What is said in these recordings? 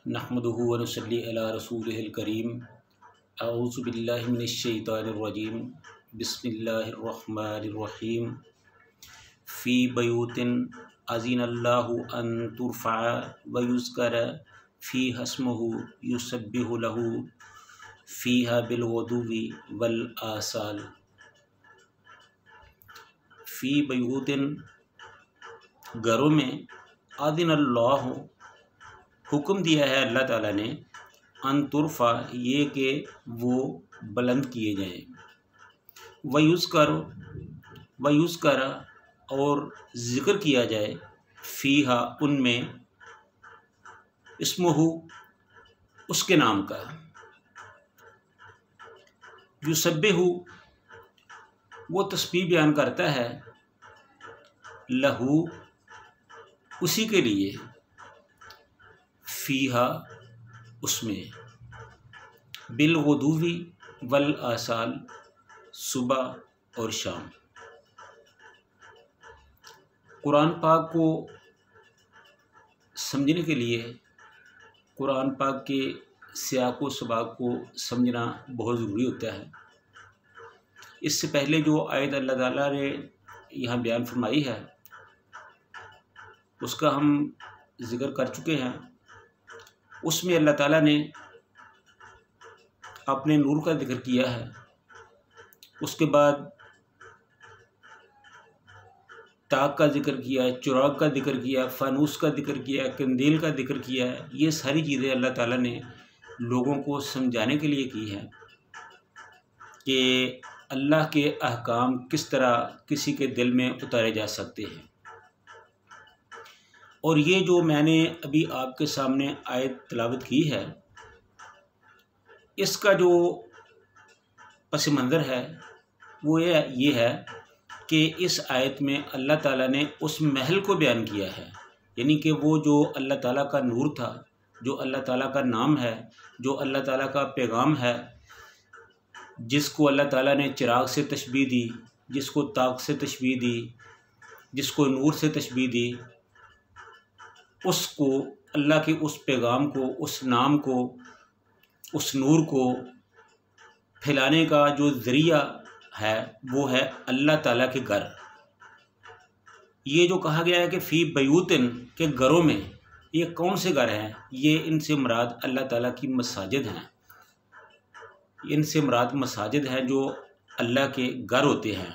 नहमदुहु व नसल्ली अला रसूलिहिल करीम। अऊज़ु बिल्लाहि मिनश शैतानिर रजीम। बिस्मिल्लाहिर रहीम। फ़ी बयूतिन अज़िनल्लाहु अन तुरफ़अ व युज़करा फ़ीहा इस्मुहु युसब्बिहु लहू फ़ीहा बिलग़ुदुव्वि वल आसाल। फ़ी बयूतिन घरों में, अज़िनल्लाहु हुक्म दिया है अल्लाह ताला ने, अन तुरफ़ा ये कि वो बुलंद किए जाएँ, व युज़करा और ज़िक्र किया जाए, फ़ीहा उनमें, इस्मुहु उसके नाम का, युसब्बिहु वो तस्बीह बयान करता है, लहू उसी के लिए, फ़ीहा उसमें, बिलग़ुदुव्वि वल आसाल सुबह और शाम। कुरान पाक को समझने के लिए कुरान पाक के सियाक़ व सबाक़ को समझना बहुत ज़रूरी होता है। इससे पहले जो आयत अल्लाह ताला ने यहाँ बयान फरमाई है उसका हम ज़िक्र कर चुके हैं। उसमें अल्लाह ताला ने अपने नूर का जिक्र किया है, उसके बाद ताक का जिक्र किया है, चिराग का जिक्र किया, फानूस का जिक्र किया, कंदील का जिक्र किया है। ये सारी चीज़ें अल्लाह ताला ने लोगों को समझाने के लिए की हैं कि अल्लाह के अहकाम किस तरह किसी के दिल में उतारे जा सकते हैं। और ये जो मैंने अभी आपके सामने आयत तिलावत की है, इसका जो पस मंज़र है वो ये है कि इस आयत में अल्लाह ताला ने उस महल को बयान किया है, यानी कि वो जो अल्लाह ताला का नूर था, जो अल्लाह ताला का नाम है, जो अल्लाह ताला का पैगाम है, जिसको अल्लाह ताला ने चिराग से तशबीह दी, जिसको ताक से तशबीह दी, जिसको नूर से तशबीह दी, उसको अल्लाह के उस पैगाम को, उस नाम को, उस नूर को फैलाने का जो ज़रिया है वो है अल्लाह ताला के घर। ये जो कहा गया है कि फ़ी बयूतिन के घरों में, ये कौन से घर हैं? ये इनसे मुराद अल्लाह ताला की मसाजिद हैं। इनसे मुराद मसाजिद हैं जो अल्लाह के घर होते हैं।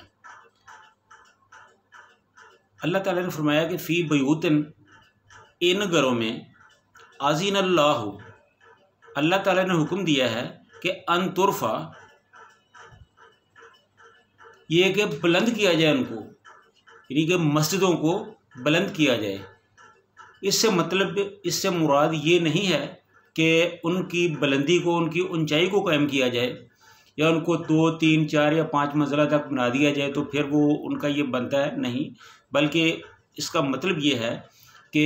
अल्लाह ताला ने फरमाया कि फ़ी बयूतिन, इन घरों में, अज़िनल्लाहु अल्लाह ताला ने हुक्म दिया है कि अन तुरफ़ा ये कि बुलंद किया जाए उनको, यानी कि मस्जिदों को बुलंद किया जाए। इससे मतलब, इससे मुराद ये नहीं है कि उनकी बुलंदी को, उनकी ऊंचाई को कायम किया जाए या उनको 2, 3, 4 या 5 मंजिला तक बना दिया जाए तो फिर वो उनका ये बनता है, नहीं। बल्कि इसका मतलब ये है कि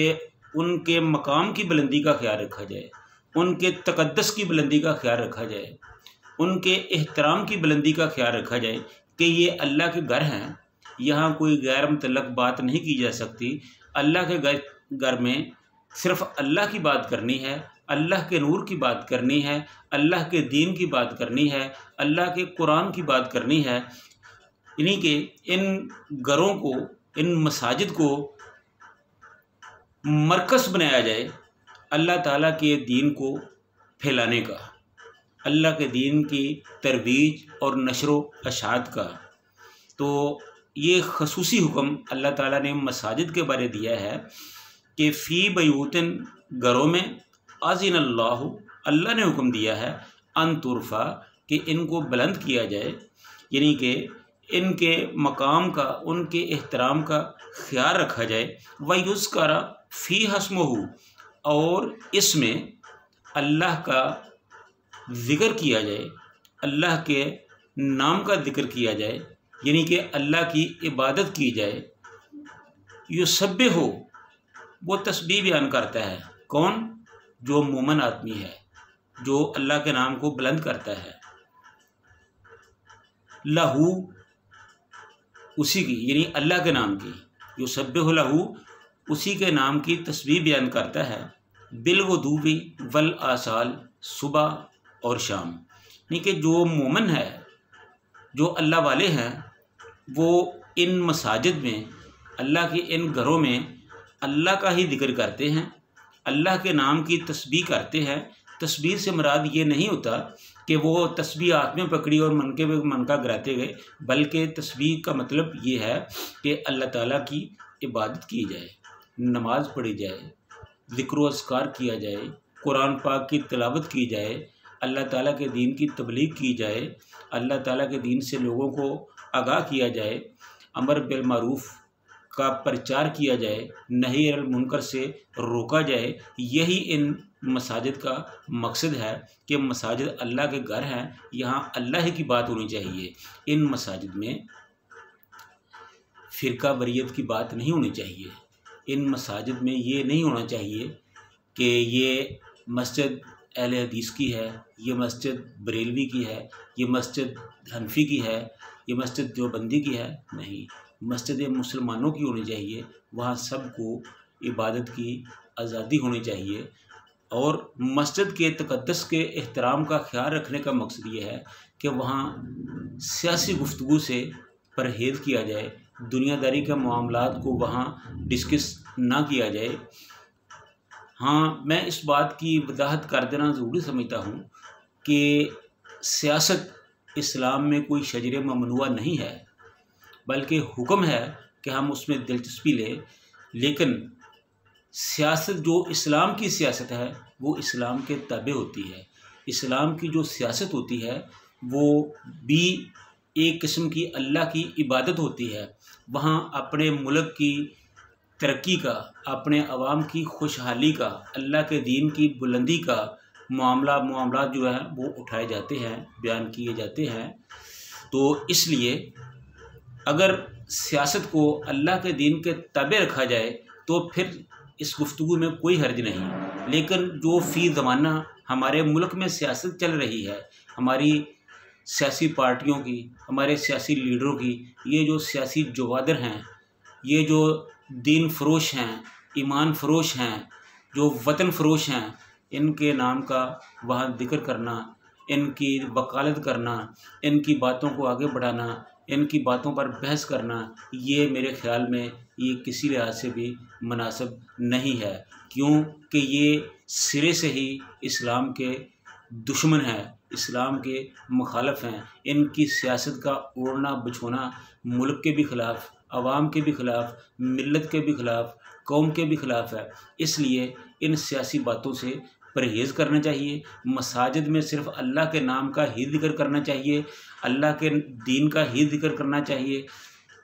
उनके मकाम की बुलंदी का ख्याल रखा जाए, उनके तक़द्दुस की बुलंदी का ख्याल रखा जाए, उनके एहतराम की बुलंदी का ख्याल रखा जाए कि ये अल्लाह के घर हैं, यहाँ कोई गैर मुतल्लक बात नहीं की जा सकती। अल्लाह के घर में सिर्फ़ अल्लाह की बात करनी है, अल्लाह के नूर की बात करनी है, अल्लाह के दीन की बात करनी है, अल्लाह के कुरान की बात करनी है। यानी कि इन घरों को, इन मसाजिद को मरकज़ बनाया जाए अल्लाह ताला के दीन को फैलाने का, अल्लाह के दीन की तरवीज और नशर व अशात का। तो ये ख़ुसूसी हुक्म अल्लाह ताला ने मसाजिद के बारे दिया है कि फ़ी बयूतिन घरों में, अज़िनल्लाहु अल्लाह ने हुक्म दिया है, अन तुरफ़ा कि इनको बुलंद किया जाए, यानी कि इनके मकाम का, उनके एहतराम का ख्याल रखा जाए। व युज़करा फ़ीहा इस्मुहु और इसमें अल्लाह का ज़िक्र किया जाए, अल्लाह के नाम का ज़िक्र किया जाए, यानी कि अल्लाह की इबादत की जाए। युसब्बिहु वो तस्बीह बयान करता है, कौन? जो मोमिन आदमी है, जो अल्लाह के नाम को बुलंद करता है। लहू उसी की, यानी अल्लाह के नाम की, युसब्बिहु लहू اسی کے نام کی تسبیح بیان کرتا ہے بالغدو والآصال، صبح اور شام۔ یعنی کہ جو مومن ہے، جو اللہ والے ہیں، وہ ان مساجد میں، اللہ کے ان گھروں میں اللہ کا ہی ذکر کرتے ہیں، اللہ کے نام کی تسبیح کرتے ہیں۔ تسبیح سے مراد یہ نہیں ہوتا کہ وہ تسبیح ہاتھ میں پکڑی اور منکا گراتے گئے، بلکہ تسبیح کا مطلب یہ ہے کہ اللہ تعالیٰ کی عبادت کی جائے، نماز پڑھی جائے، ذکر و اذکار کیا جائے، قرآن پاک کی تلاوت کی جائے، اللہ تعالیٰ کے دین کی تبلیغ کی جائے، اللہ تعالیٰ کے دین سے لوگوں کو آگاہ کیا جائے، امر بالمعروف کا پرچار کیا جائے، نہی عن المنکر سے روکا جائے۔ یہی ان مساجد کا مقصد ہے کہ مساجد اللہ کے گھر ہیں، یہاں اللہ ہی کی بات ہونی چاہیے۔ ان مساجد میں فرقہ واریت کی بات نہیں ہونی چاہیے۔ ان مساجد میں یہ نہیں ہونا چاہیے کہ یہ مسجد اہل حدیث کی ہے، یہ مسجد بریلوی کی ہے، یہ مسجد حنفی کی ہے، یہ مسجد دیوبندی کی ہے۔ نہیں، مسجد مسلمانوں کی ہونی چاہیے، وہاں سب کو عبادت کی آزادی ہونی چاہیے۔ اور مسجد کے تقدس کے احترام کا خیال رکھنے کا مقصد یہ ہے کہ وہاں سیاسی گفتگو سے پرہیز کیا جائے، دنیا داری کے معاملات کو وہاں ڈسکس نہ کیا جائے۔ ہاں، میں اس بات کی وضاحت کر دینا ضروری سمجھتا ہوں کہ سیاست اسلام میں کوئی شجر ممنوع نہیں ہے، بلکہ حکم ہے کہ ہم اس میں دلچسپی لیں، لیکن سیاست جو اسلام کی سیاست ہے وہ اسلام کے تابع ہوتی ہے۔ اسلام کی جو سیاست ہوتی ہے وہ بھی ایک قسم کی اللہ کی عبادت ہوتی ہے۔ وہاں اپنے ملک کی ترقی کا، اپنے عوام کی خوشحالی کا، اللہ کے دین کی بلندی کا معاملات جو ہیں وہ اٹھائے جاتے ہیں، بیان کیے جاتے ہیں۔ تو اس لیے اگر سیاست کو اللہ کے دین کے تابع رکھا جائے تو پھر اس گفتگو میں کوئی حرج نہیں، لیکن جو فی زمانہ ہمارے ملک میں سیاست چل رہی ہے، ہماری سیاسی پارٹیوں کی، ہمارے سیاسی لیڈروں کی، یہ جو سیاسی جوادر ہیں، یہ جو دین فروش ہیں، ایمان فروش ہیں، جو وطن فروش ہیں، ان کے نام کا وہاں ذکر کرنا، ان کی وکالت کرنا، ان کی باتوں کو آگے بڑھانا، ان کی باتوں پر بحث کرنا، یہ میرے خیال میں یہ کسی لحاظ سے بھی مناسب نہیں ہے، کیونکہ یہ سرے سے ہی اسلام کے دشمن ہیں، اسلام کے مخالف ہیں۔ ان کی سیاست کا اوڑھنا بچھونا ملک کے بھی خلاف، عوام کے بھی خلاف، ملت کے بھی خلاف، قوم کے بھی خلاف ہے۔ اس لیے ان سیاسی باتوں سے پرہیز کرنا چاہیے۔ مساجد میں صرف اللہ کے نام کا ہی ذکر کرنا چاہیے، اللہ کے دین کا ہی ذکر کرنا چاہیے۔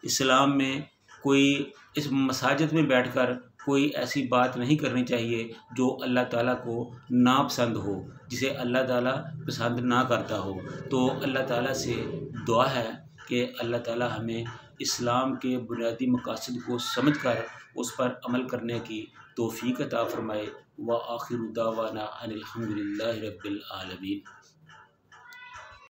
اسلام میں کوئی اس مساجد میں بیٹھ کر کوئی ایسی بات نہیں کرنی چاہیے جو اللہ تعالیٰ کو ناپسند ہو، جسے اللہ تعالیٰ پسند نہ کرتا ہو۔ تو اللہ تعالیٰ سے دعا ہے کہ اللہ تعالیٰ ہمیں اسلام کے بنیادی مقاصد کو سمجھ کر اس پر عمل کرنے کی توفیق عطا فرمائے۔ وآخر دعوانا ان الحمد للہ رب العالمین۔